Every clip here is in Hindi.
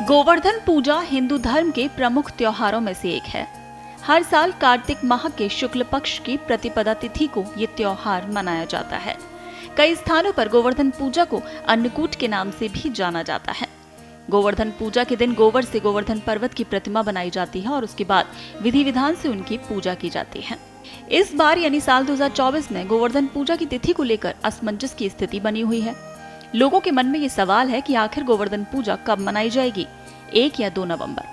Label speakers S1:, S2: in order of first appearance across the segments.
S1: गोवर्धन पूजा हिंदू धर्म के प्रमुख त्योहारों में से एक है। हर साल कार्तिक माह के शुक्ल पक्ष की प्रतिपदा तिथि को ये त्योहार मनाया जाता है। कई स्थानों पर गोवर्धन पूजा को अन्नकूट के नाम से भी जाना जाता है। गोवर्धन पूजा के दिन गोबर से गोवर्धन पर्वत की प्रतिमा बनाई जाती है और उसके बाद विधि विधान से उनकी पूजा की जाती है। इस बार यानी साल 2024 में गोवर्धन पूजा की तिथि को लेकर असमंजस की स्थिति बनी हुई है। लोगों के मन में ये सवाल है कि आखिर गोवर्धन पूजा कब मनाई जाएगी, 1 या 2 नवंबर।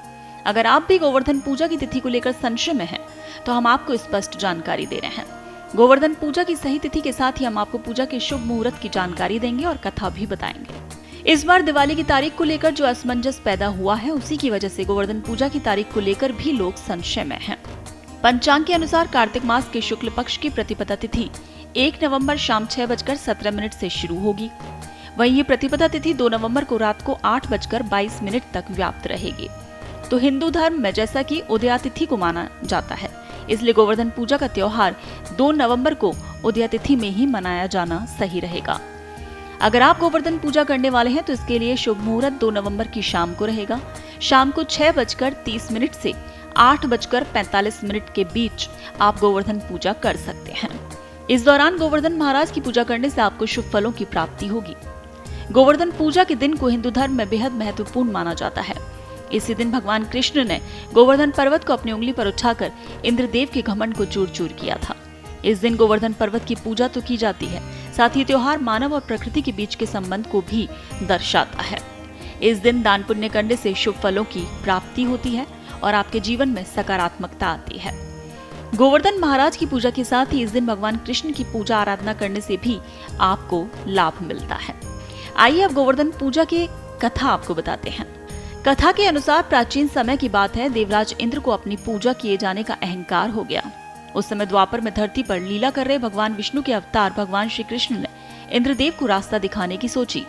S1: अगर आप भी गोवर्धन पूजा की तिथि को लेकर संशय में हैं, तो हम आपको स्पष्ट जानकारी दे रहे हैं। गोवर्धन पूजा की सही तिथि के साथ ही हम आपको पूजा के शुभ मुहूर्त की जानकारी देंगे और कथा भी बताएंगे। इस बार दिवाली की तारीख को लेकर जो असमंजस पैदा हुआ है, उसी की वजह से गोवर्धन पूजा की तारीख को लेकर भी लोग संशय में हैं। पंचांग के अनुसार कार्तिक मास के शुक्ल पक्ष की प्रतिपदा तिथि 1 नवंबर शाम 6:17 से शुरू होगी। वहीं ये प्रतिपदा तिथि 2 नवंबर को रात को 8:22 तक व्याप्त रहेगी। तो हिंदू धर्म में जैसा कि उदया तिथि को माना जाता है, इसलिए गोवर्धन पूजा का त्योहार 2 नवंबर को उदया तिथि में ही मनाया जाना सही रहेगा। अगर आप गोवर्धन पूजा करने वाले हैं तो इसके लिए शुभ मुहूर्त 2 नवंबर की शाम को रहेगा। शाम को 6:30 से 8:45 के बीच आप गोवर्धन पूजा कर सकते हैं। इस दौरान गोवर्धन महाराज की पूजा करने से आपको शुभ फलों की प्राप्ति होगी। गोवर्धन पूजा के दिन को हिंदू धर्म में बेहद महत्वपूर्ण माना जाता है। इसी दिन भगवान कृष्ण ने गोवर्धन पर्वत को अपनी उंगली पर उठाकर इंद्रदेव के घमंड को चूर चूर किया था। इस दिन गोवर्धन पर्वत की पूजा तो की जाती है, साथ ही त्योहार मानव और प्रकृति के बीच के संबंध को भी दर्शाता है। इस दिन दान पुण्य करने से शुभ फलों की प्राप्ति होती है और आपके जीवन में सकारात्मकता आती है। गोवर्धन महाराज की पूजा के साथ ही इस दिन भगवान कृष्ण की पूजा आराधना करने से भी आपको लाभ मिलता है। आइए अब गोवर्धन पूजा की कथा आपको बताते हैं। कथा के अनुसार प्राचीन समय की बात है, देवराज इंद्र को अपनी पूजा किए जाने का अहंकार हो गया। उस समय द्वापर में धरती पर लीला कर रहे भगवान विष्णु के अवतार भगवान श्री कृष्ण ने इंद्रदेव को रास्ता दिखाने की सोची।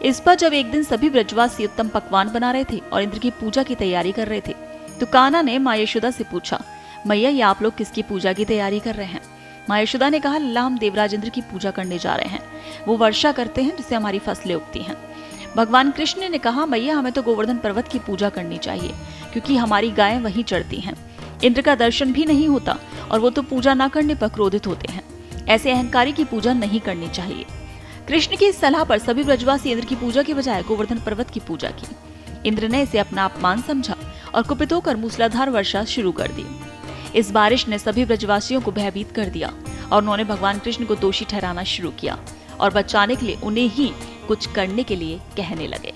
S1: इस पर जब एक दिन सभी ब्रजवासी उत्तम पकवान बना रहे थे और इंद्र की पूजा की तैयारी कर रहे थे, तो कान्हा ने माँ यशोदा से पूछा, मैया ये आप लोग किसकी पूजा की तैयारी कर रहे हैं? माँ यशोदा ने कहा, लल्ला हम देवराज इंद्र की पूजा करने जा रहे हैं। वो वर्षा करते हैं जिससे हमारी फसलें उगती हैं। भगवान कृष्ण ने कहा, मैया हमें तो गोवर्धन पर्वत की पूजा करनी चाहिए, क्योंकि हमारी गायें वहीं चढ़ती हैं। इंद्र का दर्शन भी नहीं होता और वो तो पूजा न करने पर क्रोधित होते हैं। ऐसे अहंकारी की पूजा नहीं करनी चाहिए। कृष्ण की इस सलाह पर सभी ब्रजवासी इंद्र की पूजा के बजाय गोवर्धन पर्वत की पूजा की। इंद्र ने इसे अपना अपमान समझा और कुपित होकर मूसलाधार वर्षा शुरू कर दी। इस बारिश ने सभी ब्रजवासियों को भयभीत कर दिया और उन्होंने भगवान कृष्ण को दोषी ठहराना शुरू किया और बचाने के लिए उन्हें ही कुछ करने के लिए कहने लगे।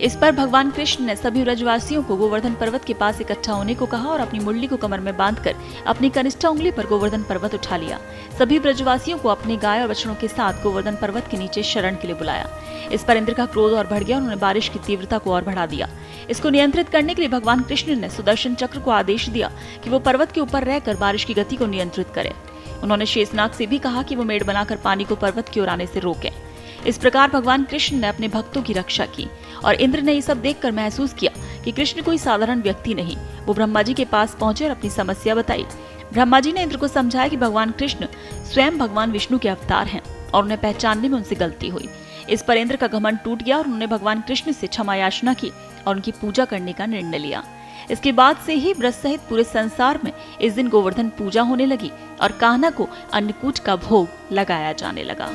S1: इस पर भगवान कृष्ण ने सभी ब्रजवासियों को गोवर्धन पर्वत के पास इकट्ठा होने को कहा और अपनी मुरली को कमर में बांधकर अपनी कनिष्ठा उंगली पर गोवर्धन पर्वत उठा लिया। सभी ब्रजवासियों को अपने गाय और बछड़ों के साथ गोवर्धन पर्वत के नीचे शरण के लिए बुलाया। इस पर इंद्र का क्रोध और बढ़ गया। उन्होंने बारिश की तीव्रता को और बढ़ा दिया। इसको नियंत्रित करने के लिए भगवान कृष्ण ने सुदर्शन चक्र को आदेश दिया कि वो पर्वत के ऊपर रहकर बारिश की गति को नियंत्रित करे। उन्होंने शेषनाग से भी कहा कि वो मेड़ बनाकर पानी को पर्वत की ओर आने से रोके। इस प्रकार भगवान कृष्ण ने अपने भक्तों की रक्षा की और इंद्र ने ये सब देखकर महसूस किया कि कृष्ण कोई साधारण व्यक्ति नहीं। वो ब्रह्मा जी के पास पहुंचे और अपनी समस्या बताई। ब्रह्मा जी ने इंद्र को समझाया कि भगवान कृष्ण स्वयं भगवान विष्णु के अवतार हैं और उन्हें पहचानने में उनसे गलती हुई। इस पर इंद्र का घमंड टूट गया और उन्होंने भगवान कृष्ण से क्षमा याचना की और उनकी पूजा करने का निर्णय लिया। इसके बाद से ही ब्रज सहित पूरे संसार में इस दिन गोवर्धन पूजा होने लगी और कान्हा को अन्नकूट का भोग लगाया जाने लगा।